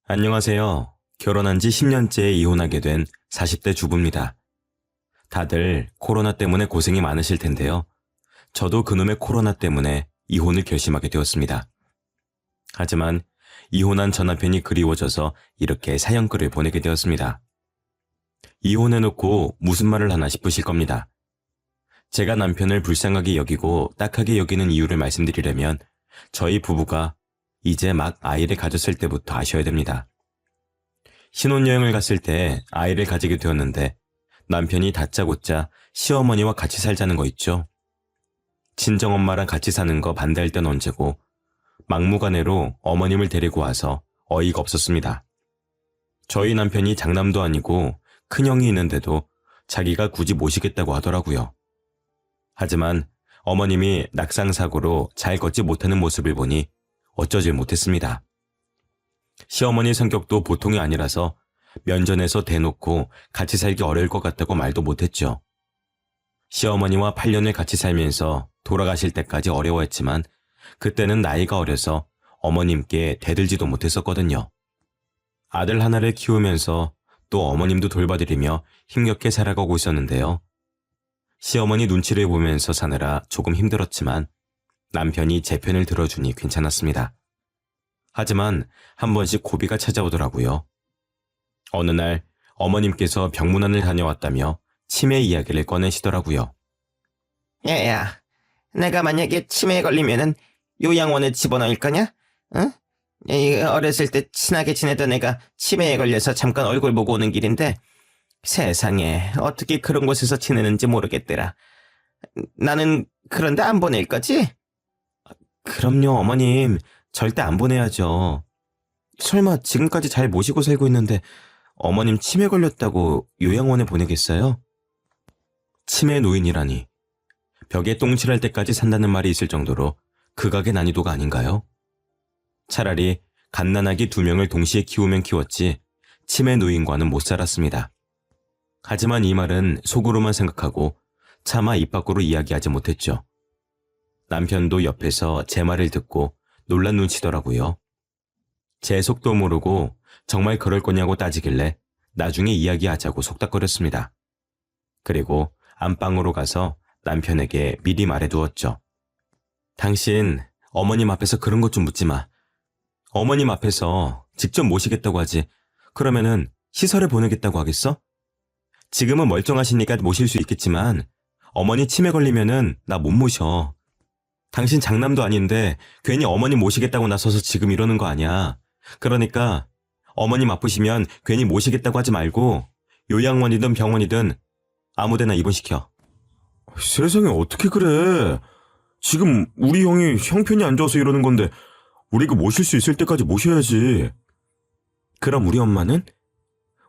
안녕하세요. 결혼한 지 10년째 이혼하게 된 40대 주부입니다. 다들 코로나 때문에 고생이 많으실 텐데요. 저도 그놈의 코로나 때문에 이혼을 결심하게 되었습니다. 하지만 이혼한 전 남편이 그리워져서 이렇게 사연글을 보내게 되었습니다. 이혼해놓고 무슨 말을 하나 싶으실 겁니다. 제가 남편을 불쌍하게 여기고 딱하게 여기는 이유를 말씀드리려면 저희 부부가 이제 막 아이를 가졌을 때부터 아셔야 됩니다. 신혼여행을 갔을 때 아이를 가지게 되었는데 남편이 다짜고짜 시어머니와 같이 살자는 거 있죠. 친정엄마랑 같이 사는 거 반대할 땐 언제고 막무가내로 어머님을 데리고 와서 어이가 없었습니다. 저희 남편이 장남도 아니고 큰형이 있는데도 자기가 굳이 모시겠다고 하더라고요. 하지만 어머님이 낙상사고로 잘 걷지 못하는 모습을 보니 어쩌질 못했습니다. 시어머니 성격도 보통이 아니라서 면전에서 대놓고 같이 살기 어려울 것 같다고 말도 못했죠. 시어머니와 8년을 같이 살면서 돌아가실 때까지 어려워했지만 그때는 나이가 어려서 어머님께 대들지도 못했었거든요. 아들 하나를 키우면서 또 어머님도 돌봐드리며 힘겹게 살아가고 있었는데요. 시어머니 눈치를 보면서 사느라 조금 힘들었지만 남편이 제 편을 들어주니 괜찮았습니다. 하지만 한 번씩 고비가 찾아오더라고요. 어느 날 어머님께서 병문안을 다녀왔다며 치매 이야기를 꺼내시더라고요. 야야, 내가 만약에 치매에 걸리면은 요양원에 집어넣을 거냐? 응? 어렸을 때 친하게 지내던 애가 치매에 걸려서 잠깐 얼굴 보고 오는 길인데 세상에 어떻게 그런 곳에서 지내는지 모르겠더라. 나는 그런데 안 보낼 거지? 그럼요, 어머님. 절대 안 보내야죠. 설마 지금까지 잘 모시고 살고 있는데 어머님 치매 걸렸다고 요양원에 보내겠어요? 치매 노인이라니. 벽에 똥칠할 때까지 산다는 말이 있을 정도로 극악의 난이도가 아닌가요? 차라리 갓난아기 2명을 동시에 키우면 키웠지 치매 노인과는 못 살았습니다. 하지만 이 말은 속으로만 생각하고 차마 입 밖으로 이야기하지 못했죠. 남편도 옆에서 제 말을 듣고 놀란 눈치더라고요. 제 속도 모르고 정말 그럴 거냐고 따지길래 나중에 이야기하자고 속닥거렸습니다. 그리고 안방으로 가서 남편에게 미리 말해두었죠. 당신 어머님 앞에서 그런 것 좀 묻지 마. 어머님 앞에서 직접 모시겠다고 하지. 그러면은 시설에 보내겠다고 하겠어? 지금은 멀쩡하시니까 모실 수 있겠지만 어머니 치매 걸리면은 나 못 모셔. 당신 장남도 아닌데 괜히 어머님 모시겠다고 나서서 지금 이러는 거 아니야. 그러니까 어머님 아프시면 괜히 모시겠다고 하지 말고 요양원이든 병원이든 아무데나 입원시켜. 세상에 어떻게 그래. 지금 우리 형이 형편이 안 좋아서 이러는 건데 우리가 모실 수 있을 때까지 모셔야지. 그럼 우리 엄마는?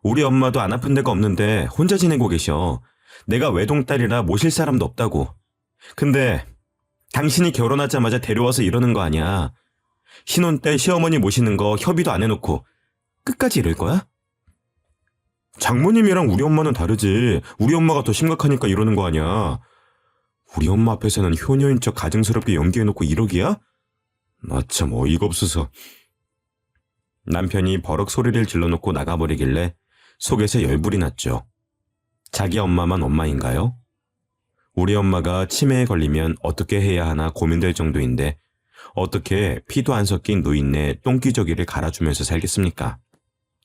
우리 엄마도 안 아픈 데가 없는데 혼자 지내고 계셔. 내가 외동딸이라 모실 사람도 없다고. 근데 당신이 결혼하자마자 데려와서 이러는 거 아니야. 신혼 때 시어머니 모시는 거 협의도 안 해놓고 끝까지 이럴 거야? 장모님이랑 우리 엄마는 다르지. 우리 엄마가 더 심각하니까 이러는 거 아니야. 우리 엄마 앞에서는 효녀인 척 가증스럽게 연기해놓고 이러기야? 나 참 어이가 없어서. 남편이 버럭 소리를 질러놓고 나가버리길래 속에서 열불이 났죠. 자기 엄마만 엄마인가요? 우리 엄마가 치매에 걸리면 어떻게 해야 하나 고민될 정도인데 어떻게 피도 안 섞인 노인네 똥기저귀를 갈아주면서 살겠습니까?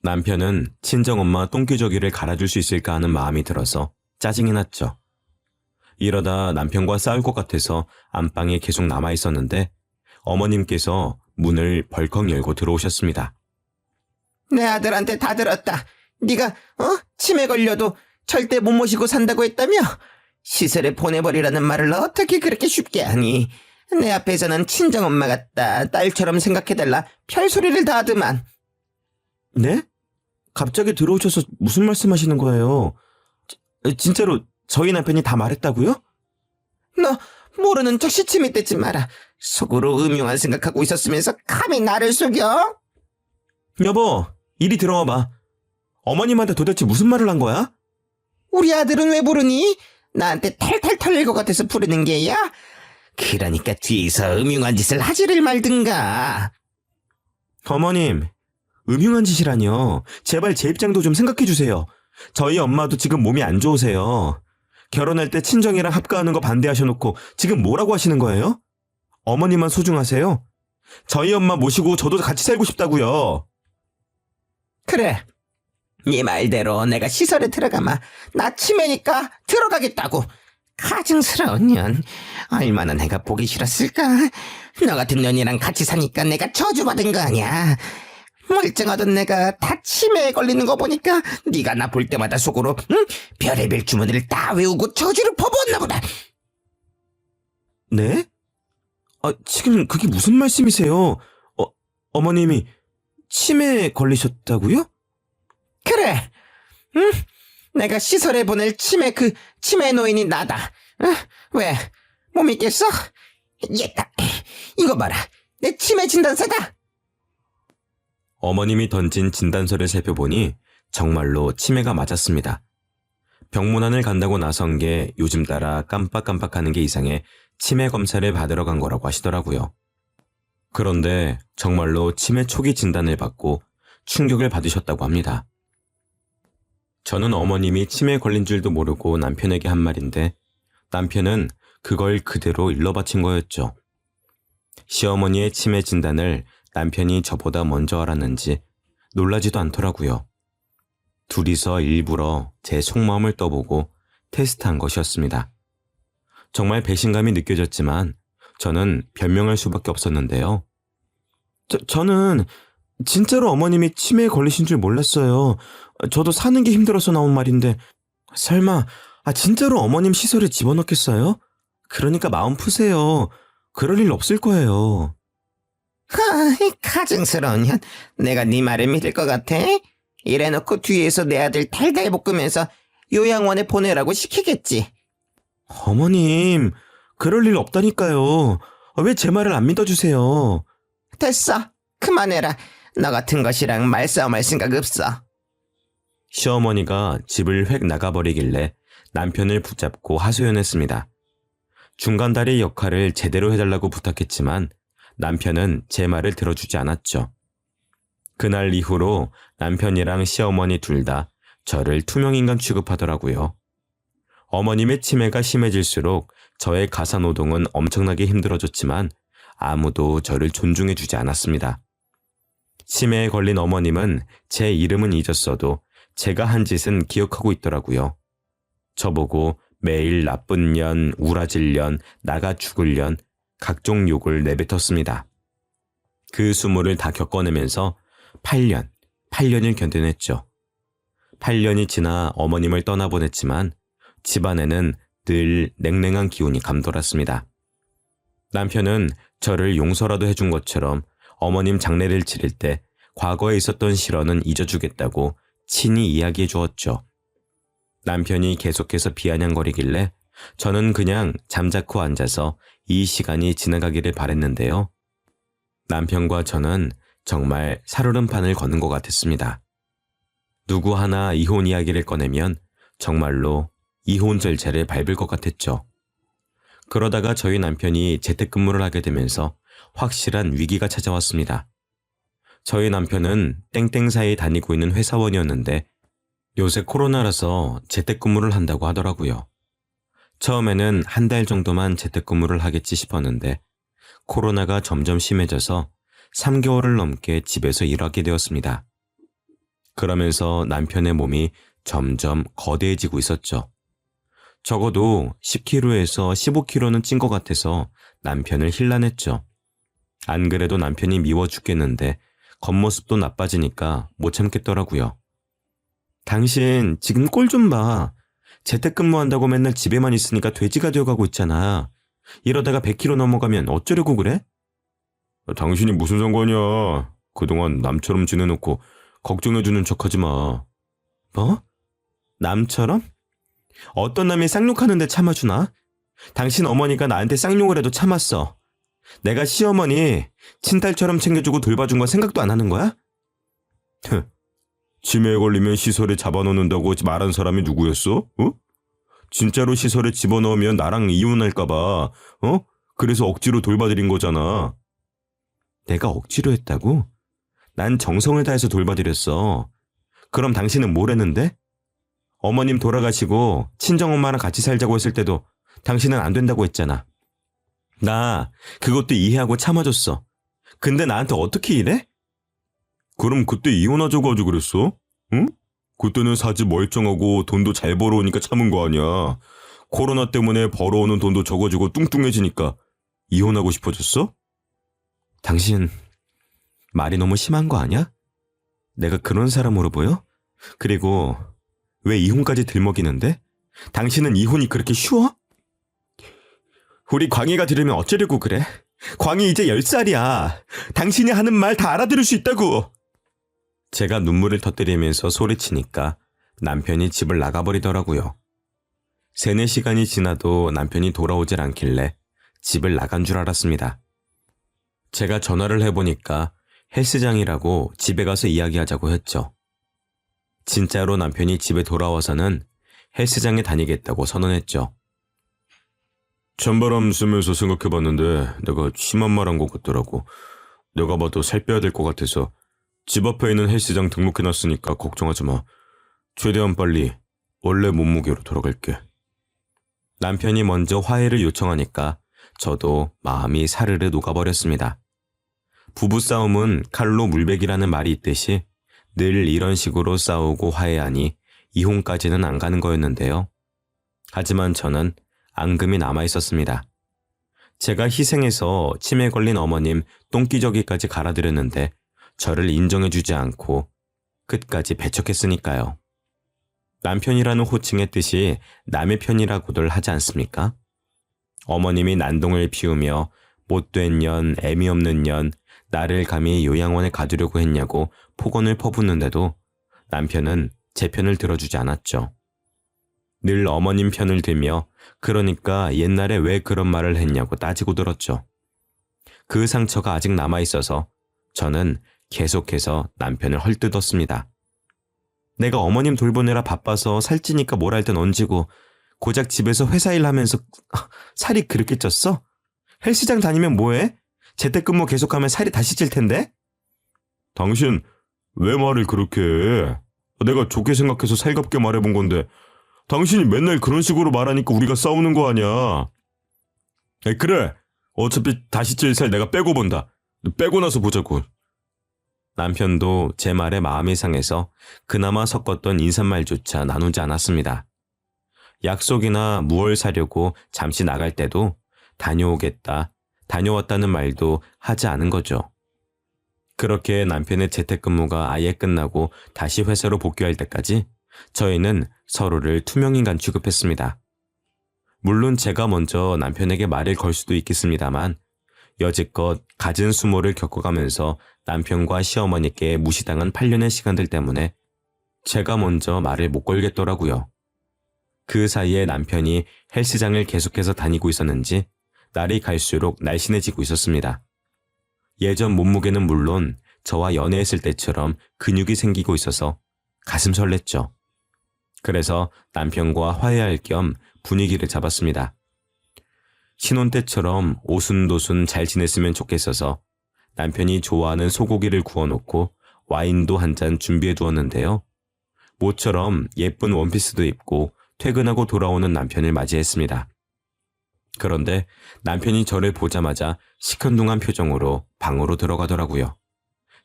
남편은 친정엄마 똥기저귀를 갈아줄 수 있을까 하는 마음이 들어서 짜증이 났죠. 이러다 남편과 싸울 것 같아서 안방에 계속 남아있었는데 어머님께서 문을 벌컥 열고 들어오셨습니다. 내 아들한테 다 들었다. 네가 치매 걸려도 절대 못 모시고 산다고 했다며? 시설에 보내버리라는 말을 어떻게 그렇게 쉽게 하니? 내 앞에서는 친정엄마 같다. 딸처럼 생각해달라. 별소리를 다 하더만. 네? 갑자기 들어오셔서 무슨 말씀하시는 거예요? 진짜로 저희 남편이 다 말했다고요? 너 모르는 척 시침이 떼지 마라. 속으로 음흉한 생각하고 있었으면서 감히 나를 속여? 여보, 이리 들어와봐. 어머님한테 도대체 무슨 말을 한 거야? 우리 아들은 왜 부르니? 나한테 탈탈 털릴 것 같아서 부르는 게야? 그러니까 뒤에서 음흉한 짓을 하지를 말든가. 어머님, 음흉한 짓이라뇨. 제발 제 입장도 좀 생각해 주세요. 저희 엄마도 지금 몸이 안 좋으세요. 결혼할 때 친정이랑 합가하는 거 반대하셔놓고 지금 뭐라고 하시는 거예요? 어머니만 소중하세요? 저희 엄마 모시고 저도 같이 살고 싶다고요. 그래. 네 말대로 내가 시설에 들어가마. 나 치매니까 들어가겠다고. 가증스러운 년. 얼마나 내가 보기 싫었을까. 너 같은 년이랑 같이 사니까 내가 저주받은 거 아니야. 멀쩡하던 내가 다 치매에 걸리는 거 보니까 네가 나 볼 때마다 속으로 응? 별의별 주문을 다 외우고 저주를 퍼부었나 보다. 네? 지금 그게 무슨 말씀이세요? 어머님이 치매에 걸리셨다고요? 그래. 응? 내가 시설에 보낼 치매 노인이 나다. 응? 왜? 못 믿겠어? 얘다. 이거 봐라. 내 치매 진단서다. 어머님이 던진 진단서를 살펴보니 정말로 치매가 맞았습니다. 병문안을 간다고 나선 게 요즘 따라 깜빡깜빡하는 게 이상해 치매 검사를 받으러 간 거라고 하시더라고요. 그런데 정말로 치매 초기 진단을 받고 충격을 받으셨다고 합니다. 저는 어머님이 치매에 걸린 줄도 모르고 남편에게 한 말인데 남편은 그걸 그대로 일러바친 거였죠. 시어머니의 치매 진단을 남편이 저보다 먼저 알았는지 놀라지도 않더라고요. 둘이서 일부러 제 속마음을 떠보고 테스트한 것이었습니다. 정말 배신감이 느껴졌지만 저는 변명할 수밖에 없었는데요. 저는 진짜로 어머님이 치매에 걸리신 줄 몰랐어요. 저도 사는 게 힘들어서 나온 말인데 설마 진짜로 어머님 시설에 집어넣겠어요? 그러니까 마음 푸세요. 그럴 일 없을 거예요. 가증스러운 년. 내가 네 말을 믿을 것 같아? 이래놓고 뒤에서 내 아들 달달 볶으면서 요양원에 보내라고 시키겠지. 어머님, 그럴 일 없다니까요. 왜 제 말을 안 믿어주세요? 됐어. 그만해라. 너 같은 것이랑 말싸움할 생각 없어. 시어머니가 집을 획 나가버리길래 남편을 붙잡고 하소연했습니다. 중간다리 역할을 제대로 해달라고 부탁했지만 남편은 제 말을 들어주지 않았죠. 그날 이후로 남편이랑 시어머니 둘 다 저를 투명인간 취급하더라고요. 어머님의 치매가 심해질수록 저의 가사노동은 엄청나게 힘들어졌지만 아무도 저를 존중해주지 않았습니다. 치매에 걸린 어머님은 제 이름은 잊었어도 제가 한 짓은 기억하고 있더라고요. 저보고 매일 나쁜 년, 우라질 년, 나가 죽을 년, 각종 욕을 내뱉었습니다. 그 수모를 다 겪어내면서 8년을 견뎌냈죠. 8년이 지나 어머님을 떠나보냈지만 집안에는 늘 냉랭한 기운이 감돌았습니다. 남편은 저를 용서라도 해준 것처럼 어머님 장례를 치를 때 과거에 있었던 실언은 잊어주겠다고 친히 이야기해 주었죠. 남편이 계속해서 비아냥거리길래 저는 그냥 잠자코 앉아서 이 시간이 지나가기를 바랬는데요. 남편과 저는 정말 살얼음판을 걷는 것 같았습니다. 누구 하나 이혼 이야기를 꺼내면 정말로 이혼 절차를 밟을 것 같았죠. 그러다가 저희 남편이 재택근무를 하게 되면서 확실한 위기가 찾아왔습니다. 저희 남편은 땡땡사에 다니고 있는 회사원이었는데 요새 코로나라서 재택근무를 한다고 하더라고요. 처음에는 한 달 정도만 재택근무를 하겠지 싶었는데 코로나가 점점 심해져서 3개월을 넘게 집에서 일하게 되었습니다. 그러면서 남편의 몸이 점점 거대해지고 있었죠. 적어도 10kg에서 15kg는 찐 것 같아서 남편을 힐난했죠. 안 그래도 남편이 미워 죽겠는데 겉모습도 나빠지니까 못 참겠더라고요. 당신 지금 꼴 좀 봐. 재택근무한다고 맨날 집에만 있으니까 돼지가 되어가고 있잖아. 이러다가 100kg 넘어가면 어쩌려고 그래? 당신이 무슨 상관이야. 그동안 남처럼 지내놓고 걱정해주는 척하지 마. 뭐? 남처럼? 어떤 남이 쌍욕하는데 참아주나? 당신 어머니가 나한테 쌍욕을 해도 참았어. 내가 시어머니 친딸처럼 챙겨주고 돌봐준 건 생각도 안 하는 거야? 치매에 걸리면 시설에 잡아놓는다고 말한 사람이 누구였어? 진짜로 시설에 집어넣으면 나랑 이혼할까봐, 그래서 억지로 돌봐드린 거잖아. 내가 억지로 했다고? 난 정성을 다해서 돌봐드렸어. 그럼 당신은 뭘 했는데? 어머님 돌아가시고 친정엄마랑 같이 살자고 했을 때도 당신은 안 된다고 했잖아. 나 그것도 이해하고 참아줬어. 근데 나한테 어떻게 이래? 그럼 그때 이혼하자고 하지 그랬어? 응? 그때는 사지 멀쩡하고 돈도 잘 벌어오니까 참은 거 아니야. 코로나 때문에 벌어오는 돈도 적어지고 뚱뚱해지니까 이혼하고 싶어졌어? 당신 말이 너무 심한 거 아니야? 내가 그런 사람으로 보여? 그리고 왜 이혼까지 들먹이는데? 당신은 이혼이 그렇게 쉬워? 우리 광희가 들으면 어쩌려고 그래? 광희 이제 10살이야. 당신이 하는 말 다 알아들을 수 있다고. 제가 눈물을 터뜨리면서 소리치니까 남편이 집을 나가버리더라고요. 3-4시간이 지나도 남편이 돌아오질 않길래 집을 나간 줄 알았습니다. 제가 전화를 해보니까 헬스장이라고 집에 가서 이야기하자고 했죠. 진짜로 남편이 집에 돌아와서는 헬스장에 다니겠다고 선언했죠. 찬바람 쐬면서 생각해봤는데 내가 심한 말 한 것 같더라고. 내가 봐도 살 빼야 될 것 같아서 집 앞에 있는 헬스장 등록해놨으니까 걱정하지 마. 최대한 빨리 원래 몸무게로 돌아갈게. 남편이 먼저 화해를 요청하니까 저도 마음이 사르르 녹아버렸습니다. 부부싸움은 칼로 물베기라는 말이 있듯이 늘 이런 식으로 싸우고 화해하니 이혼까지는 안 가는 거였는데요. 하지만 저는 앙금이 남아있었습니다. 제가 희생해서 치매 걸린 어머님 똥기저귀까지 갈아드렸는데 저를 인정해주지 않고 끝까지 배척했으니까요. 남편이라는 호칭의 뜻이 남의 편이라고들 하지 않습니까? 어머님이 난동을 피우며 못된 년, 애미 없는 년, 나를 감히 요양원에 가두려고 했냐고 폭언을 퍼붓는데도 남편은 제 편을 들어주지 않았죠. 늘 어머님 편을 들며 그러니까 옛날에 왜 그런 말을 했냐고 따지고 들었죠. 그 상처가 아직 남아있어서 저는 계속해서 남편을 헐뜯었습니다. 내가 어머님 돌보느라 바빠서 살찌니까 뭘 할 땐 얹이고 고작 집에서 회사 일 하면서 살이 그렇게 쪘어? 헬스장 다니면 뭐해? 재택근무 계속하면 살이 다시 찔 텐데? 당신 왜 말을 그렇게 해? 내가 좋게 생각해서 살갑게 말해본 건데 당신이 맨날 그런 식으로 말하니까 우리가 싸우는 거 아니야. 그래. 어차피 다시 찔 살 내가 빼고 본다. 빼고 나서 보자고. 남편도 제 말에 마음이 상해서 그나마 섞었던 인사말조차 나누지 않았습니다. 약속이나 무얼 사려고 잠시 나갈 때도 다녀오겠다, 다녀왔다는 말도 하지 않은 거죠. 그렇게 남편의 재택근무가 아예 끝나고 다시 회사로 복귀할 때까지 저희는 서로를 투명인간 취급했습니다. 물론 제가 먼저 남편에게 말을 걸 수도 있겠습니다만 여지껏 갖은 수모를 겪어가면서 남편과 시어머니께 무시당한 8년의 시간들 때문에 제가 먼저 말을 못 걸겠더라고요. 그 사이에 남편이 헬스장을 계속해서 다니고 있었는지 날이 갈수록 날씬해지고 있었습니다. 예전 몸무게는 물론 저와 연애했을 때처럼 근육이 생기고 있어서 가슴 설렜죠. 그래서 남편과 화해할 겸 분위기를 잡았습니다. 신혼 때처럼 오순도순 잘 지냈으면 좋겠어서 남편이 좋아하는 소고기를 구워놓고 와인도 한 잔 준비해 두었는데요. 모처럼 예쁜 원피스도 입고 퇴근하고 돌아오는 남편을 맞이했습니다. 그런데 남편이 저를 보자마자 시큰둥한 표정으로 방으로 들어가더라고요.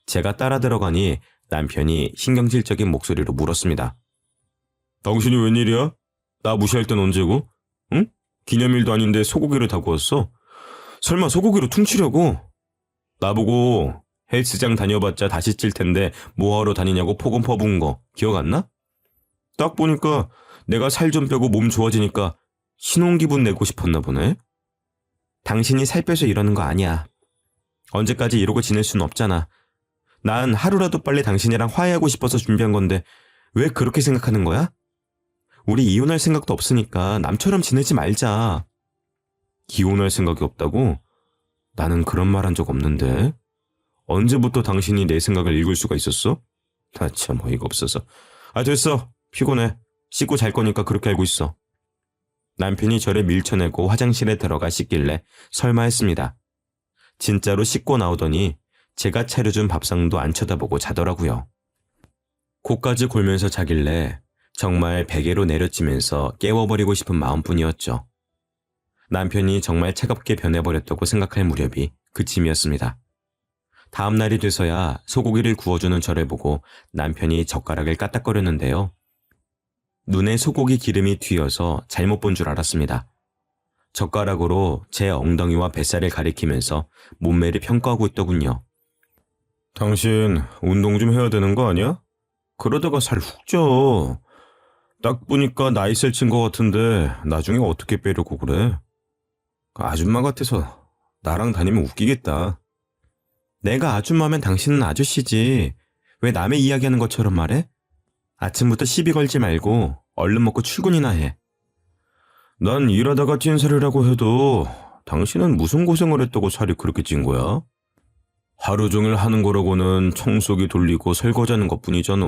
제가 따라 들어가니 남편이 신경질적인 목소리로 물었습니다. 당신이 웬일이야? 나 무시할 땐 언제고? 응? 기념일도 아닌데 소고기를 다 구웠어? 설마 소고기로 퉁치려고? 나보고 헬스장 다녀봤자 다시 찔 텐데 뭐하러 다니냐고 폭언 퍼부은 거 기억 안 나? 딱 보니까 내가 살 좀 빼고 몸 좋아지니까 신혼기분 내고 싶었나 보네? 당신이 살 빼서 이러는 거 아니야. 언제까지 이러고 지낼 수는 없잖아. 난 하루라도 빨리 당신이랑 화해하고 싶어서 준비한 건데 왜 그렇게 생각하는 거야? 우리 이혼할 생각도 없으니까 남처럼 지내지 말자. 이혼할 생각이 없다고? 나는 그런 말 한 적 없는데. 언제부터 당신이 내 생각을 읽을 수가 있었어? 나 참 어이가 없어서. 됐어. 피곤해. 씻고 잘 거니까 그렇게 알고 있어. 남편이 저를 밀쳐내고 화장실에 들어가 씻길래 설마 했습니다. 진짜로 씻고 나오더니 제가 차려준 밥상도 안 쳐다보고 자더라고요. 코까지 골면서 자길래 정말 베개로 내려찌면서 깨워버리고 싶은 마음뿐이었죠. 남편이 정말 차갑게 변해버렸다고 생각할 무렵이 그쯤이었습니다. 다음 날이 돼서야 소고기를 구워주는 저를 보고 남편이 젓가락을 까딱거렸는데요. 눈에 소고기 기름이 튀어서 잘못 본 줄 알았습니다. 젓가락으로 제 엉덩이와 뱃살을 가리키면서 몸매를 평가하고 있더군요. 당신 운동 좀 해야 되는 거 아니야? 그러다가 살 훅 쪄. 딱 보니까 나이 셀친 것 같은데 나중에 어떻게 빼려고 그래? 그 아줌마 같아서 나랑 다니면 웃기겠다. 내가 아줌마면 당신은 아저씨지. 왜 남의 이야기하는 것처럼 말해? 아침부터 시비 걸지 말고 얼른 먹고 출근이나 해. 난 일하다가 찐 살이라고 해도 당신은 무슨 고생을 했다고 살이 그렇게 찐 거야? 하루 종일 하는 거라고는 청소기 돌리고 설거지하는 것뿐이잖아.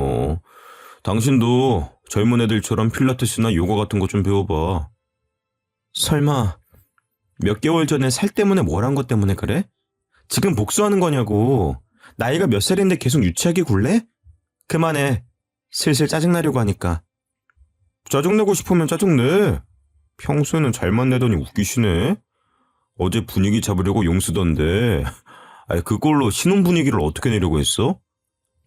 당신도 젊은 애들처럼 필라테스나 요가 같은 거 좀 배워봐. 설마 몇 개월 전에 살 때문에 뭘 한 것 때문에 그래? 지금 복수하는 거냐고. 나이가 몇 살인데 계속 유치하게 굴래? 그만해. 슬슬 짜증나려고 하니까. 짜증내고 싶으면 짜증내. 평소에는 잘만 내더니 웃기시네. 어제 분위기 잡으려고 용 쓰던데 그걸로 신혼 분위기를 어떻게 내려고 했어?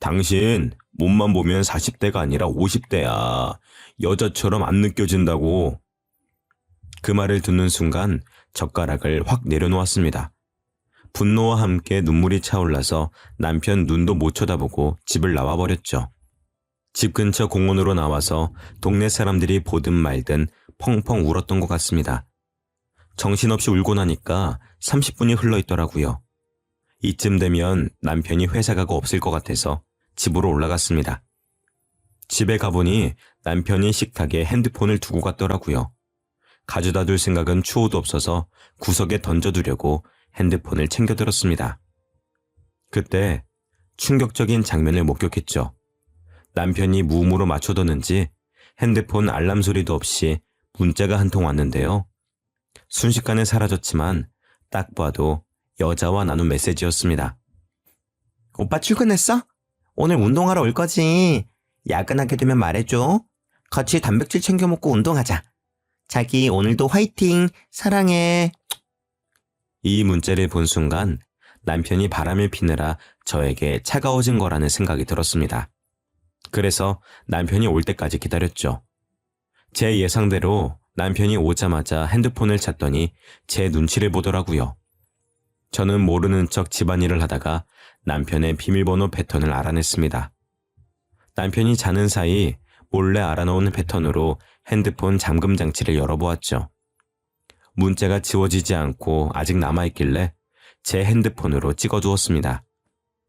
당신 몸만 보면 40대가 아니라 50대야. 여자처럼 안 느껴진다고. 그 말을 듣는 순간 젓가락을 확 내려놓았습니다. 분노와 함께 눈물이 차올라서 남편 눈도 못 쳐다보고 집을 나와버렸죠. 집 근처 공원으로 나와서 동네 사람들이 보든 말든 펑펑 울었던 것 같습니다. 정신없이 울고 나니까 30분이 흘러있더라고요. 이쯤 되면 남편이 회사 가고 없을 것 같아서 집으로 올라갔습니다. 집에 가보니 남편이 식탁에 핸드폰을 두고 갔더라고요. 가져다 둘 생각은 추호도 없어서 구석에 던져두려고 핸드폰을 챙겨들었습니다. 그때 충격적인 장면을 목격했죠. 남편이 무음으로 맞춰뒀는지 핸드폰 알람 소리도 없이 문자가 한 통 왔는데요. 순식간에 사라졌지만 딱 봐도 여자와 나눈 메시지였습니다. 오빠 출근했어? 오늘 운동하러 올 거지? 야근하게 되면 말해줘. 같이 단백질 챙겨 먹고 운동하자. 자기 오늘도 화이팅! 사랑해! 이 문자를 본 순간 남편이 바람을 피느라 저에게 차가워진 거라는 생각이 들었습니다. 그래서 남편이 올 때까지 기다렸죠. 제 예상대로 남편이 오자마자 핸드폰을 찾더니 제 눈치를 보더라고요. 저는 모르는 척 집안일을 하다가 남편의 비밀번호 패턴을 알아냈습니다. 남편이 자는 사이 몰래 알아놓은 패턴으로 핸드폰 잠금 장치를 열어보았죠. 문자가 지워지지 않고 아직 남아있길래 제 핸드폰으로 찍어두었습니다.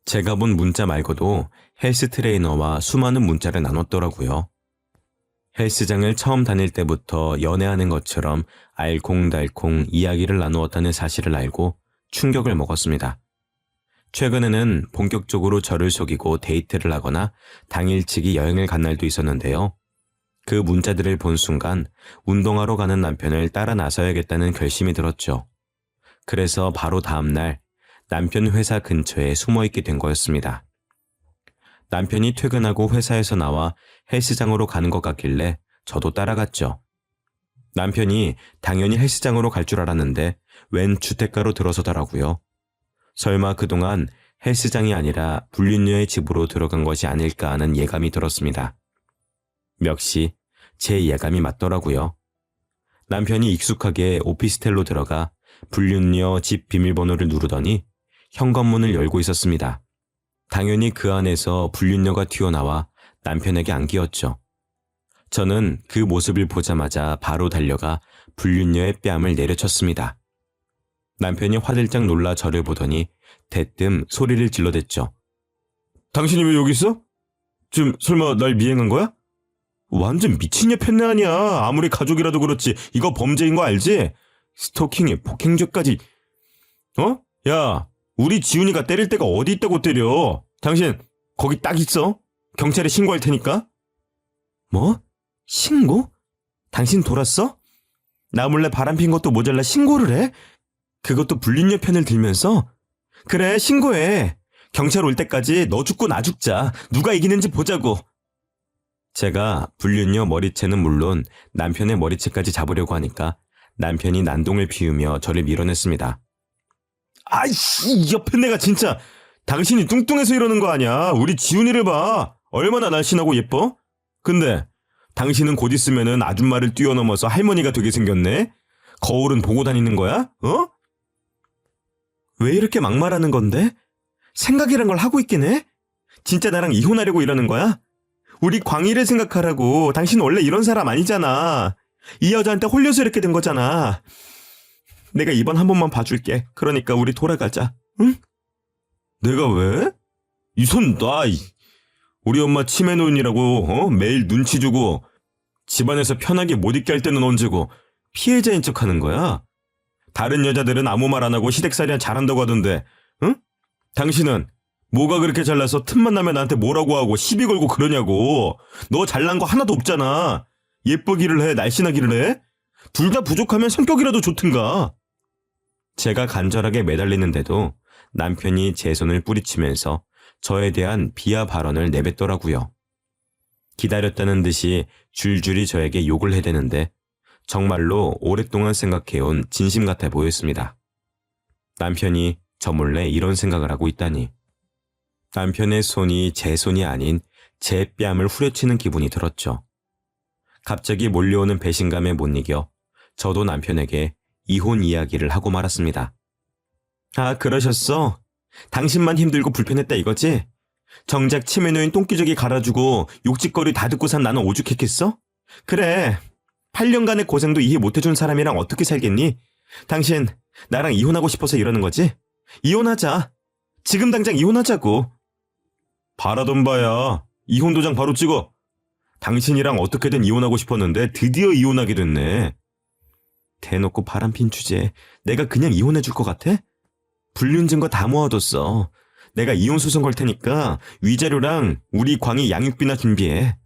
제가 본 문자 말고도 헬스 트레이너와 수많은 문자를 나눴더라고요. 헬스장을 처음 다닐 때부터 연애하는 것처럼 알콩달콩 이야기를 나누었다는 사실을 알고 충격을 먹었습니다. 최근에는 본격적으로 저를 속이고 데이트를 하거나 당일치기 여행을 간 날도 있었는데요. 그 문자들을 본 순간 운동하러 가는 남편을 따라 나서야겠다는 결심이 들었죠. 그래서 바로 다음 날 남편 회사 근처에 숨어있게 된 거였습니다. 남편이 퇴근하고 회사에서 나와 헬스장으로 가는 것 같길래 저도 따라갔죠. 남편이 당연히 헬스장으로 갈 줄 알았는데 웬 주택가로 들어서더라고요. 설마 그동안 헬스장이 아니라 불륜녀의 집으로 들어간 것이 아닐까 하는 예감이 들었습니다. 역시 제 예감이 맞더라고요. 남편이 익숙하게 오피스텔로 들어가 불륜녀 집 비밀번호를 누르더니 현관문을 열고 있었습니다. 당연히 그 안에서 불륜녀가 튀어나와 남편에게 안기었죠. 저는 그 모습을 보자마자 바로 달려가 불륜녀의 뺨을 내려쳤습니다. 남편이 화들짝 놀라 저를 보더니 대뜸 소리를 질러댔죠. 당신이 왜 여기 있어? 지금 설마 날 미행한 거야? 완전 미친년 팬네 아니야. 아무리 가족이라도 그렇지 이거 범죄인 거 알지? 스토킹에 폭행죄까지. 야, 우리 지훈이가 때릴 데가 어디 있다고 때려. 당신 거기 딱 있어. 경찰에 신고할 테니까. 뭐? 신고? 당신 돌았어? 나 몰래 바람핀 것도 모자라 신고를 해? 그것도 불륜녀 편을 들면서? 그래, 신고해. 경찰 올 때까지 너 죽고 나 죽자. 누가 이기는지 보자고. 제가 불륜녀 머리채는 물론 남편의 머리채까지 잡으려고 하니까 남편이 난동을 피우며 저를 밀어냈습니다. 아이씨, 이 옆에 내가 진짜. 당신이 뚱뚱해서 이러는 거 아니야. 우리 지훈이를 봐. 얼마나 날씬하고 예뻐? 근데 당신은 곧 있으면은 아줌마를 뛰어넘어서 할머니가 되게 생겼네? 거울은 보고 다니는 거야? 어? 왜 이렇게 막말하는 건데? 생각이란 걸 하고 있긴 해? 진짜 나랑 이혼하려고 이러는 거야? 우리 광희를 생각하라고. 당신 원래 이런 사람 아니잖아. 이 여자한테 홀려서 이렇게 된 거잖아. 내가 이번 한 번만 봐줄게. 그러니까 우리 돌아가자. 응? 내가 왜? 이 손 놔. 우리 엄마 치매 노인이라고 매일 눈치 주고 집안에서 편하게 못 있게 할 때는 언제고 피해자인 척하는 거야? 다른 여자들은 아무 말 안 하고 시댁살이나 잘한다고 하던데, 응? 당신은 뭐가 그렇게 잘나서 틈만 나면 나한테 뭐라고 하고 시비 걸고 그러냐고. 너 잘난 거 하나도 없잖아. 예쁘기를 해, 날씬하기를 해? 둘 다 부족하면 성격이라도 좋든가. 제가 간절하게 매달리는데도 남편이 제 손을 뿌리치면서 저에 대한 비하 발언을 내뱉더라고요. 기다렸다는 듯이 줄줄이 저에게 욕을 해대는데 정말로 오랫동안 생각해온 진심 같아 보였습니다. 남편이 저 몰래 이런 생각을 하고 있다니. 남편의 손이 제 손이 아닌 제 뺨을 후려치는 기분이 들었죠. 갑자기 몰려오는 배신감에 못 이겨 저도 남편에게 이혼 이야기를 하고 말았습니다. 아, 그러셨어? 당신만 힘들고 불편했다 이거지? 정작 치매 놓인 똥기저귀 갈아주고 욕짓거리 다 듣고 산 나는 오죽했겠어? 그래, 8년간의 고생도 이해 못해준 사람이랑 어떻게 살겠니? 당신 나랑 이혼하고 싶어서 이러는 거지? 이혼하자. 지금 당장 이혼하자고. 바라던 바야. 이혼 도장 바로 찍어. 당신이랑 어떻게든 이혼하고 싶었는데 드디어 이혼하게 됐네. 대놓고 바람핀 주제에 내가 그냥 이혼해 줄 것 같아? 불륜 증거 다 모아뒀어. 내가 이혼 소송 걸 테니까 위자료랑 우리 광희 양육비나 준비해.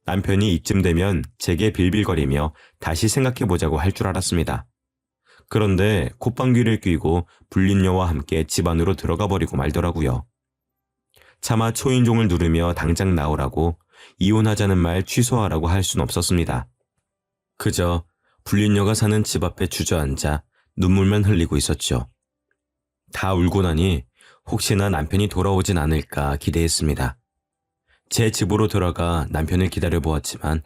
남편이 이쯤 되면 제게 빌빌거리며 다시 생각해보자고 할 줄 알았습니다. 그런데 콧방귀를 뀌고 불륜녀와 함께 집 안으로 들어가 버리고 말더라고요. 차마 초인종을 누르며 당장 나오라고 이혼하자는 말 취소하라고 할 순 없었습니다. 그저 불륜녀가 사는 집 앞에 주저앉아 눈물만 흘리고 있었죠. 다 울고 나니 혹시나 남편이 돌아오진 않을까 기대했습니다. 제 집으로 들어가 남편을 기다려보았지만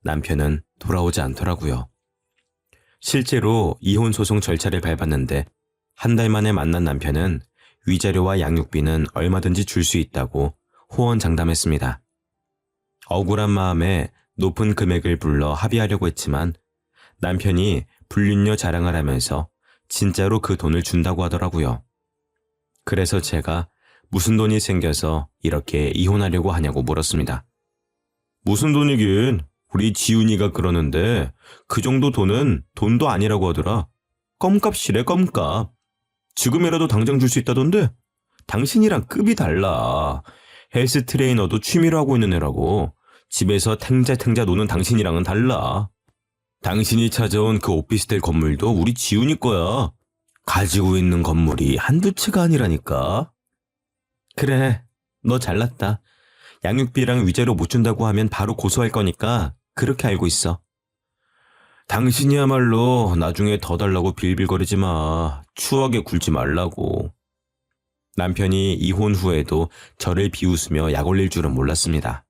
남편은 돌아오지 않더라고요. 실제로 이혼 소송 절차를 밟았는데 한 달 만에 만난 남편은 위자료와 양육비는 얼마든지 줄 수 있다고 호언장담했습니다. 억울한 마음에 높은 금액을 불러 합의하려고 했지만 남편이 불륜녀 자랑을 하면서 진짜로 그 돈을 준다고 하더라고요. 그래서 제가 무슨 돈이 생겨서 이렇게 이혼하려고 하냐고 물었습니다. 무슨 돈이긴. 우리 지훈이가 그러는데 그 정도 돈은 돈도 아니라고 하더라. 껌값이래, 껌값. 지금이라도 당장 줄 수 있다던데? 당신이랑 급이 달라. 헬스 트레이너도 취미로 하고 있는 애라고. 집에서 탱자탱자 노는 당신이랑은 달라. 당신이 찾아온 그 오피스텔 건물도 우리 지훈이 거야. 가지고 있는 건물이 한두 채가 아니라니까. 그래, 너 잘났다. 양육비랑 위자료 못 준다고 하면 바로 고소할 거니까 그렇게 알고 있어. 당신이야말로 나중에 더 달라고 빌빌거리지 마. 추억에 굴지 말라고. 남편이 이혼 후에도 저를 비웃으며 약 올릴 줄은 몰랐습니다.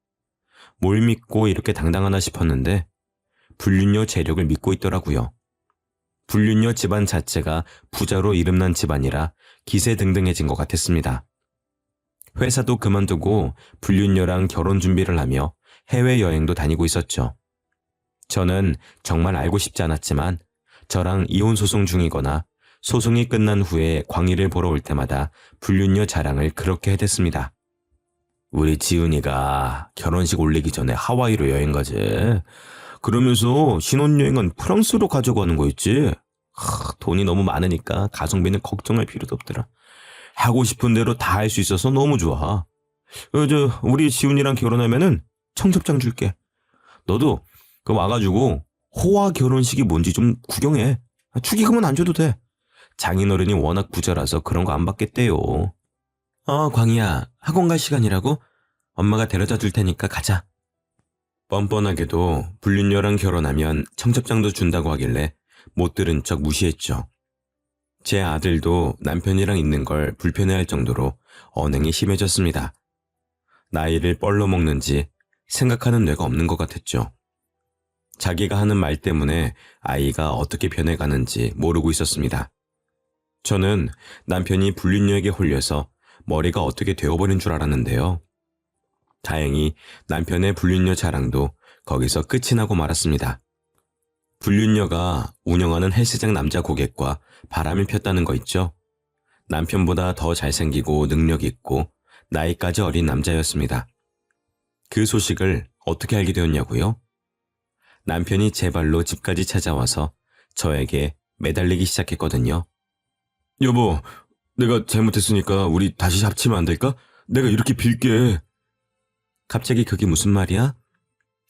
뭘 믿고 이렇게 당당하나 싶었는데 불륜녀 재력을 믿고 있더라고요. 불륜녀 집안 자체가 부자로 이름난 집안이라 기세등등해진 것 같았습니다. 회사도 그만두고 불륜녀랑 결혼 준비를 하며 해외여행도 다니고 있었죠. 저는 정말 알고 싶지 않았지만 저랑 이혼 소송 중이거나 소송이 끝난 후에 광희를 보러 올 때마다 불륜녀 자랑을 그렇게 해댔습니다. 우리 지은이가 결혼식 올리기 전에 하와이로 여행 가재. 그러면서 신혼여행은 프랑스로 가져가는 거 있지. 돈이 너무 많으니까 가성비는 걱정할 필요도 없더라. 하고 싶은 대로 다 할 수 있어서 너무 좋아. 우리 지훈이랑 결혼하면은 청첩장 줄게. 너도 그 와가지고 호화 결혼식이 뭔지 좀 구경해. 축의금은 안 줘도 돼. 장인어른이 워낙 부자라서 그런 거 안 받겠대요. 광희야, 학원 갈 시간이라고? 엄마가 데려다 줄 테니까 가자. 뻔뻔하게도 불륜녀랑 결혼하면 청첩장도 준다고 하길래 못 들은 척 무시했죠. 제 아들도 남편이랑 있는 걸 불편해할 정도로 언행이 심해졌습니다. 나이를 뻘로 먹는지 생각하는 뇌가 없는 것 같았죠. 자기가 하는 말 때문에 아이가 어떻게 변해가는지 모르고 있었습니다. 저는 남편이 불륜녀에게 홀려서 머리가 어떻게 되어버린 줄 알았는데요. 다행히 남편의 불륜녀 자랑도 거기서 끝이 나고 말았습니다. 불륜녀가 운영하는 헬스장 남자 고객과 바람이 폈다는 거 있죠? 남편보다 더 잘생기고 능력 있고 나이까지 어린 남자였습니다. 그 소식을 어떻게 알게 되었냐고요? 남편이 제 발로 집까지 찾아와서 저에게 매달리기 시작했거든요. 여보, 내가 잘못했으니까 우리 다시 합치면 안 될까? 내가 이렇게 빌게. 갑자기 그게 무슨 말이야?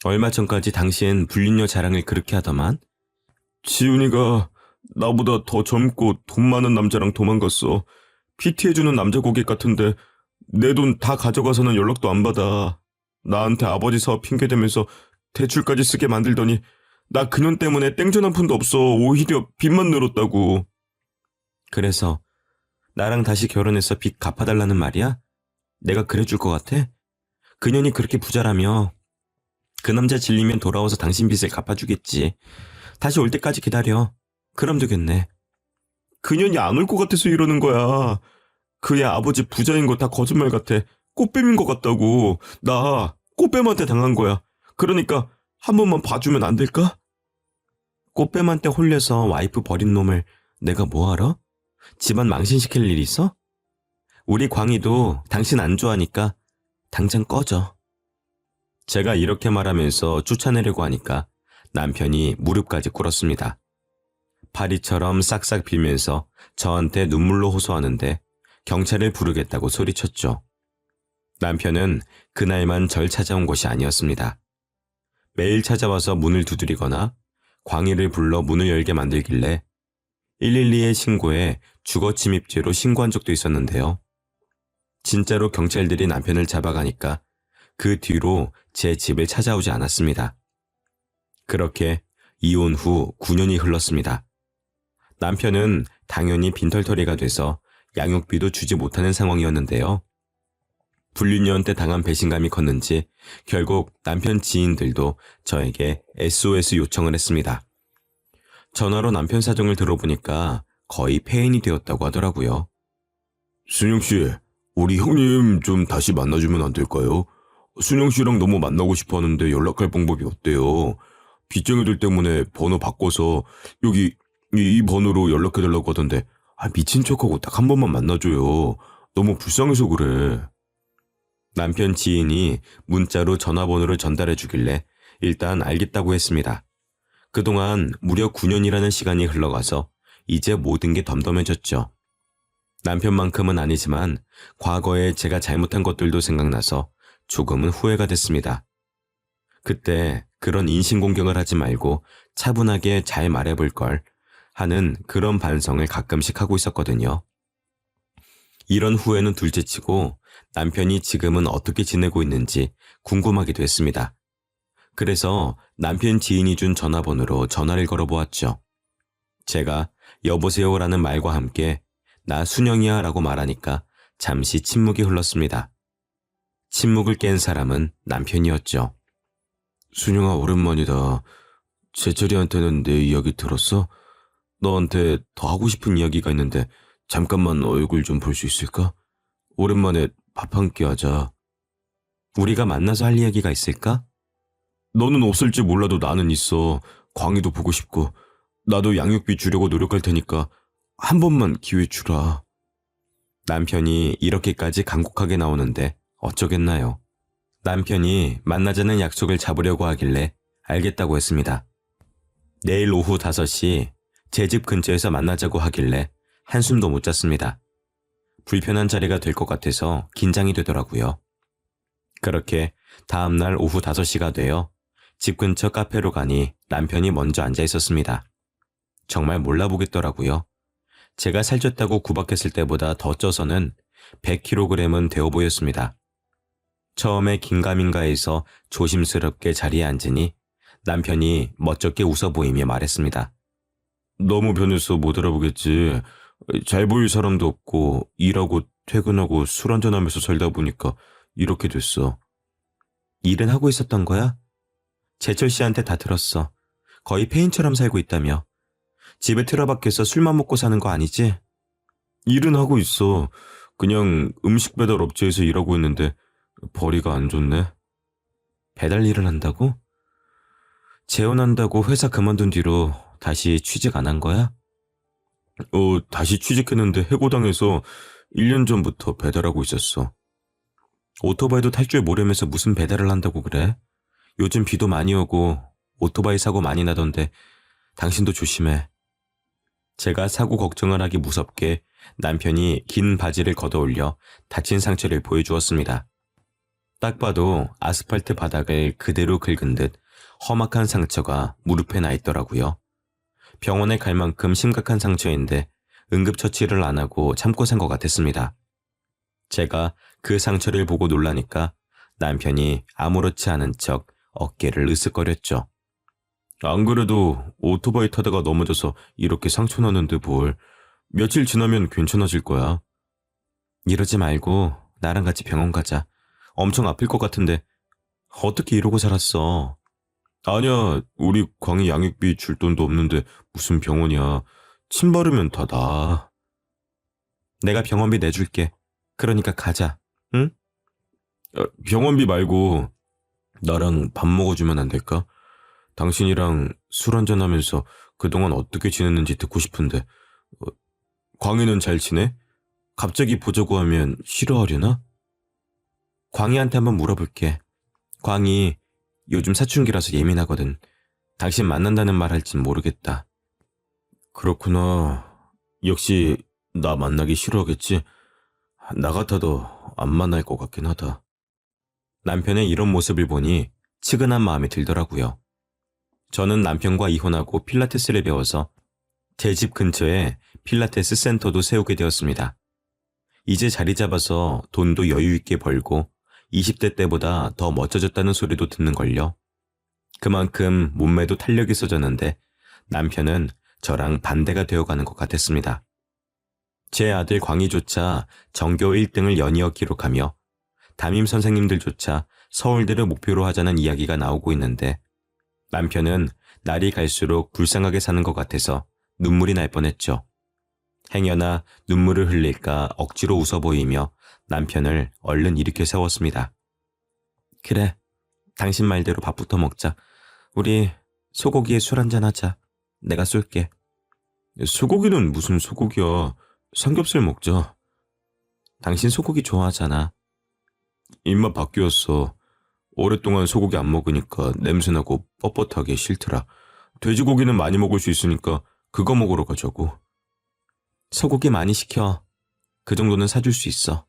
얼마 전까지 당신 불륜녀 자랑을 그렇게 하더만. 지훈이가 나보다 더 젊고 돈 많은 남자랑 도망갔어. PT해주는 남자 고객 같은데 내 돈 다 가져가서는 연락도 안 받아. 나한테 아버지 사업 핑계대면서 대출까지 쓰게 만들더니 나 그년 때문에 땡전 한 푼도 없어. 오히려 빚만 늘었다고. 그래서 나랑 다시 결혼해서 빚 갚아달라는 말이야? 내가 그래줄 것 같아? 그년이 그렇게 부자라며. 그 남자 질리면 돌아와서 당신 빚을 갚아주겠지. 다시 올 때까지 기다려. 그럼 되겠네. 그년이 안 올 것 같아서 이러는 거야. 그의 아버지 부자인 거 다 거짓말 같아. 꽃뱀인 것 같다고. 나 꽃뱀한테 당한 거야. 그러니까 한 번만 봐주면 안 될까? 꽃뱀한테 홀려서 와이프 버린 놈을 내가 뭐 알아? 집안 망신시킬 일 있어? 우리 광희도 당신 안 좋아하니까 당장 꺼져. 제가 이렇게 말하면서 쫓아내려고 하니까 남편이 무릎까지 꿇었습니다. 파리처럼 싹싹 빌면서 저한테 눈물로 호소하는데 경찰을 부르겠다고 소리쳤죠. 남편은 그날만 절 찾아온 것이 아니었습니다. 매일 찾아와서 문을 두드리거나 광희를 불러 문을 열게 만들길래 112에 신고해 주거침입죄로 신고한 적도 있었는데요. 진짜로 경찰들이 남편을 잡아가니까 그 뒤로 제 집을 찾아오지 않았습니다. 그렇게 이혼 후 9년이 흘렀습니다. 남편은 당연히 빈털터리가 돼서 양육비도 주지 못하는 상황이었는데요. 불륜녀한테 당한 배신감이 컸는지 결국 남편 지인들도 저에게 SOS 요청을 했습니다. 전화로 남편 사정을 들어보니까 거의 폐인이 되었다고 하더라고요. 순영씨, 우리 형님 좀 다시 만나주면 안 될까요? 순영씨랑 너무 만나고 싶어 하는데 연락할 방법이 없대요. 빚쟁이들 때문에 번호 바꿔서 여기 이 번호로 연락해달라고 하던데 미친 척하고 딱 한 번만 만나줘요. 너무 불쌍해서 그래. 남편 지인이 문자로 전화번호를 전달해 주길래 일단 알겠다고 했습니다. 그동안 무려 9년이라는 시간이 흘러가서 이제 모든 게 덤덤해졌죠. 남편만큼은 아니지만 과거에 제가 잘못한 것들도 생각나서 조금은 후회가 됐습니다. 그때 그런 인신공격을 하지 말고 차분하게 잘 말해볼 걸 하는 그런 반성을 가끔씩 하고 있었거든요. 이런 후회는 둘째치고 남편이 지금은 어떻게 지내고 있는지 궁금하기도 했습니다. 그래서 남편 지인이 준 전화번호로 전화를 걸어보았죠. 제가 여보세요라는 말과 함께 나 순영이야 라고 말하니까 잠시 침묵이 흘렀습니다. 침묵을 깬 사람은 남편이었죠. 순영아, 오랜만이다. 제철이한테는 내 이야기 들었어? 너한테 더 하고 싶은 이야기가 있는데 잠깐만 얼굴 좀 볼 수 있을까? 오랜만에 밥 한 끼 하자. 우리가 만나서 할 이야기가 있을까? 너는 없을지 몰라도 나는 있어. 광희도 보고 싶고 나도 양육비 주려고 노력할 테니까 한 번만 기회 주라. 남편이 이렇게까지 간곡하게 나오는데 어쩌겠나요? 남편이 만나자는 약속을 잡으려고 하길래 알겠다고 했습니다. 내일 오후 5시 제 집 근처에서 만나자고 하길래 한숨도 못 잤습니다. 불편한 자리가 될 것 같아서 긴장이 되더라고요. 그렇게 다음날 오후 5시가 되어 집 근처 카페로 가니 남편이 먼저 앉아 있었습니다. 정말 몰라보겠더라고요. 제가 살쪘다고 구박했을 때보다 더 쪄서는 100kg은 되어 보였습니다. 처음에 긴가민가해서 조심스럽게 자리에 앉으니 남편이 멋쩍게 웃어 보이며 말했습니다. 너무 변해서 못 알아보겠지. 잘 보일 사람도 없고 일하고 퇴근하고 술 한잔하면서 살다 보니까 이렇게 됐어. 일은 하고 있었던 거야? 재철 씨한테 다 들었어. 거의 폐인처럼 살고 있다며. 집에 틀어박혀서 술만 먹고 사는 거 아니지? 일은 하고 있어. 그냥 음식 배달 업체에서 일하고 있는데 벌이가 안 좋네. 배달 일을 한다고? 재혼한다고 회사 그만둔 뒤로 다시 취직 안 한 거야? 다시 취직했는데 해고당해서 1년 전부터 배달하고 있었어. 오토바이도 탈 줄 모르면서 무슨 배달을 한다고 그래? 요즘 비도 많이 오고 오토바이 사고 많이 나던데 당신도 조심해. 제가 사고 걱정을 하기 무섭게 남편이 긴 바지를 걷어올려 다친 상처를 보여주었습니다. 딱 봐도 아스팔트 바닥을 그대로 긁은 듯 험악한 상처가 무릎에 나 있더라고요. 병원에 갈 만큼 심각한 상처인데 응급처치를 안 하고 참고 산 것 같았습니다. 제가 그 상처를 보고 놀라니까 남편이 아무렇지 않은 척 어깨를 으쓱거렸죠. 안 그래도 오토바이 타다가 넘어져서 이렇게 상처 났는데 뭘. 며칠 지나면 괜찮아질 거야. 이러지 말고 나랑 같이 병원 가자. 엄청 아플 것 같은데 어떻게 이러고 살았어? 아니야, 우리 광희 양육비 줄 돈도 없는데 무슨 병원이야. 침 바르면 다 나아. 내가 병원비 내줄게. 그러니까 가자. 응? 병원비 말고 나랑 밥 먹어주면 안 될까? 당신이랑 술 한잔하면서 그동안 어떻게 지냈는지 듣고 싶은데. 광희는 잘 지내? 갑자기 보자고 하면 싫어하려나? 광희한테 한번 물어볼게. 광희 요즘 사춘기라서 예민하거든. 당신 만난다는 말 할진 모르겠다. 그렇구나. 역시 나 만나기 싫어하겠지? 나 같아도 안 만날 것 같긴 하다. 남편의 이런 모습을 보니 측은한 마음이 들더라고요. 저는 남편과 이혼하고 필라테스를 배워서 제 집 근처에 필라테스 센터도 세우게 되었습니다. 이제 자리 잡아서 돈도 여유 있게 벌고 20대 때보다 더 멋져졌다는 소리도 듣는걸요. 그만큼 몸매도 탄력이 쏟았는데 남편은 저랑 반대가 되어가는 것 같았습니다. 제 아들 광희조차 전교 1등을 연이어 기록하며 담임 선생님들조차 서울대를 목표로 하자는 이야기가 나오고 있는데 남편은 날이 갈수록 불쌍하게 사는 것 같아서 눈물이 날 뻔했죠. 행여나 눈물을 흘릴까 억지로 웃어 보이며 남편을 얼른 일으켜 세웠습니다. 그래, 당신 말대로 밥부터 먹자. 우리 소고기에 술 한잔 하자. 내가 쏠게. 소고기는 무슨 소고기야. 삼겹살 먹자. 당신 소고기 좋아하잖아. 입맛 바뀌었어. 오랫동안 소고기 안 먹으니까 냄새나고 뻣뻣하게 싫더라. 돼지고기는 많이 먹을 수 있으니까 그거 먹으러 가자고. 소고기 많이 시켜. 그 정도는 사줄 수 있어.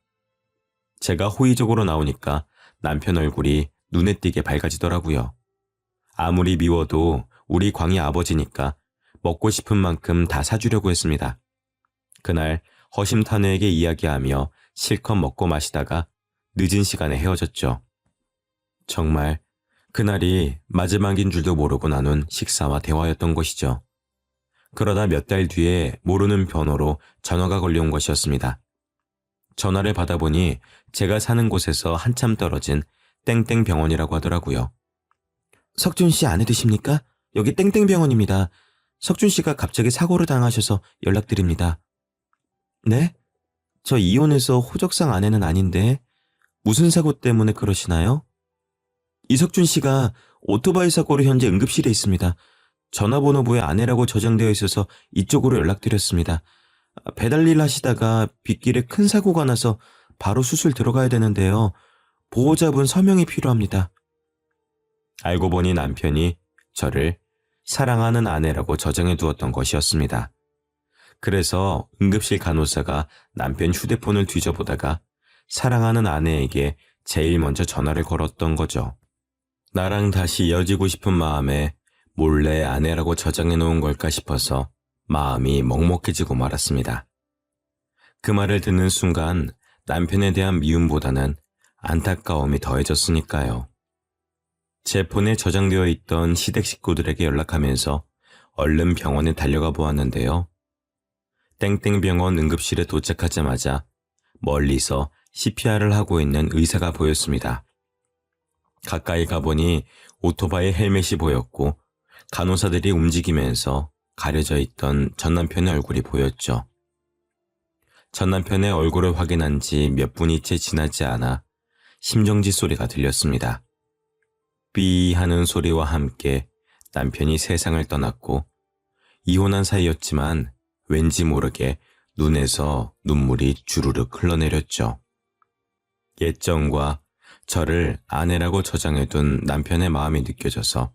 제가 호의적으로 나오니까 남편 얼굴이 눈에 띄게 밝아지더라고요. 아무리 미워도 우리 광희 아버지니까 먹고 싶은 만큼 다 사주려고 했습니다. 그날 허심탄회하게 이야기하며 실컷 먹고 마시다가 늦은 시간에 헤어졌죠. 정말 그날이 마지막인 줄도 모르고 나눈 식사와 대화였던 것이죠. 그러다 몇 달 뒤에 모르는 번호로 전화가 걸려온 것이었습니다. 전화를 받아보니 제가 사는 곳에서 한참 떨어진 땡땡 병원이라고 하더라고요. 석준 씨 아내 되십니까? 여기 땡땡 병원입니다. 석준 씨가 갑자기 사고를 당하셔서 연락드립니다. 네? 저 이혼해서 호적상 아내는 아닌데 무슨 사고 때문에 그러시나요? 이석준 씨가 오토바이 사고로 현재 응급실에 있습니다. 전화번호부에 아내라고 저장되어 있어서 이쪽으로 연락드렸습니다. 배달 일 하시다가 빗길에 큰 사고가 나서 바로 수술 들어가야 되는데요. 보호자분 서명이 필요합니다. 알고 보니 남편이 저를 사랑하는 아내라고 저장해 두었던 것이었습니다. 그래서 응급실 간호사가 남편 휴대폰을 뒤져보다가 사랑하는 아내에게 제일 먼저 전화를 걸었던 거죠. 나랑 다시 이어지고 싶은 마음에 몰래 아내라고 저장해 놓은 걸까 싶어서 마음이 먹먹해지고 말았습니다. 그 말을 듣는 순간 남편에 대한 미움보다는 안타까움이 더해졌으니까요. 제 폰에 저장되어 있던 시댁 식구들에게 연락하면서 얼른 병원에 달려가 보았는데요. 땡땡병원 응급실에 도착하자마자 멀리서 CPR을 하고 있는 의사가 보였습니다. 가까이 가보니 오토바이 헬멧이 보였고 간호사들이 움직이면서 가려져 있던 전 남편의 얼굴이 보였죠. 전 남편의 얼굴을 확인한 지 몇 분이 채 지나지 않아 심정지 소리가 들렸습니다. 삐 하는 소리와 함께 남편이 세상을 떠났고 이혼한 사이였지만 왠지 모르게 눈에서 눈물이 주르륵 흘러내렸죠. 예정과 저를 아내라고 저장해둔 남편의 마음이 느껴져서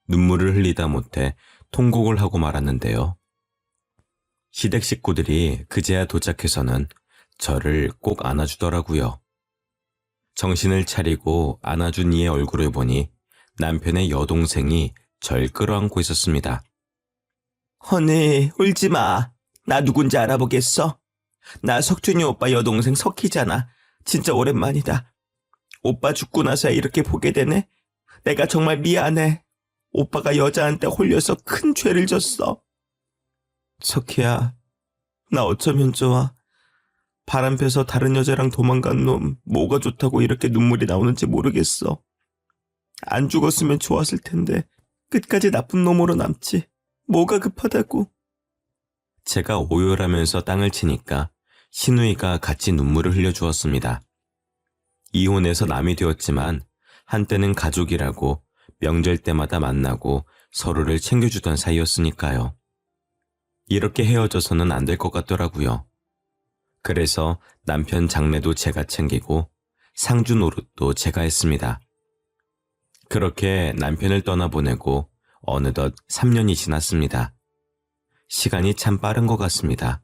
눈물을 흘리다 못해 통곡을 하고 말았는데요. 시댁 식구들이 그제야 도착해서는 저를 꼭 안아주더라고요. 정신을 차리고 안아준 이의 얼굴을 보니 남편의 여동생이 절 끌어안고 있었습니다. 언니, 울지 마. 나 누군지 알아보겠어? 나 석준이 오빠 여동생 석희잖아. 진짜 오랜만이다. 오빠 죽고 나서 이렇게 보게 되네. 내가 정말 미안해. 오빠가 여자한테 홀려서 큰 죄를 졌어. 석희야, 나 어쩌면 좋아. 바람 펴서 다른 여자랑 도망간 놈 뭐가 좋다고 이렇게 눈물이 나오는지 모르겠어. 안 죽었으면 좋았을 텐데 끝까지 나쁜 놈으로 남지. 뭐가 급하다고. 제가 오열하면서 땅을 치니까 신우이가 같이 눈물을 흘려주었습니다. 이혼해서 남이 되었지만 한때는 가족이라고 명절 때마다 만나고 서로를 챙겨주던 사이였으니까요. 이렇게 헤어져서는 안 될 것 같더라고요. 그래서 남편 장례도 제가 챙기고 상주 노릇도 제가 했습니다. 그렇게 남편을 떠나보내고 어느덧 3년이 지났습니다. 시간이 참 빠른 것 같습니다.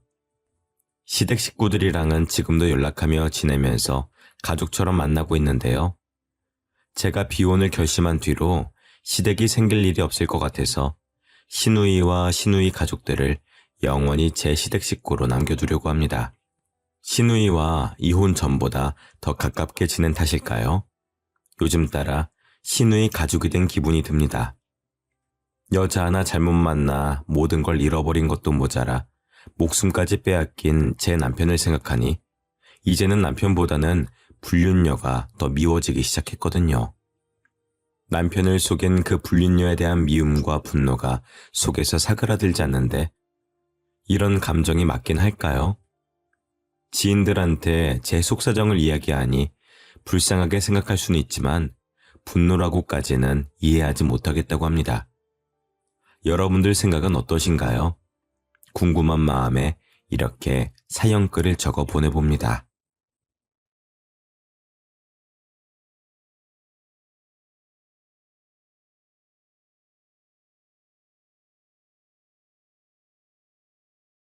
시댁 식구들이랑은 지금도 연락하며 지내면서 가족처럼 만나고 있는데요. 제가 비혼을 결심한 뒤로 시댁이 생길 일이 없을 것 같아서 신우이와 신우이 가족들을 영원히 제 시댁 식구로 남겨두려고 합니다. 신우이와 이혼 전보다 더 가깝게 지낸 탓일까요? 요즘 따라 신우이 가족이 된 기분이 듭니다. 여자 하나 잘못 만나 모든 걸 잃어버린 것도 모자라 목숨까지 빼앗긴 제 남편을 생각하니 이제는 남편보다는 불륜녀가 더 미워지기 시작했거든요. 남편을 속인 그 불륜녀에 대한 미움과 분노가 속에서 사그라들지 않는데 이런 감정이 맞긴 할까요? 지인들한테 제 속사정을 이야기하니 불쌍하게 생각할 수는 있지만 분노라고까지는 이해하지 못하겠다고 합니다. 여러분들 생각은 어떠신가요? 궁금한 마음에 이렇게 사연글을 적어 보내봅니다.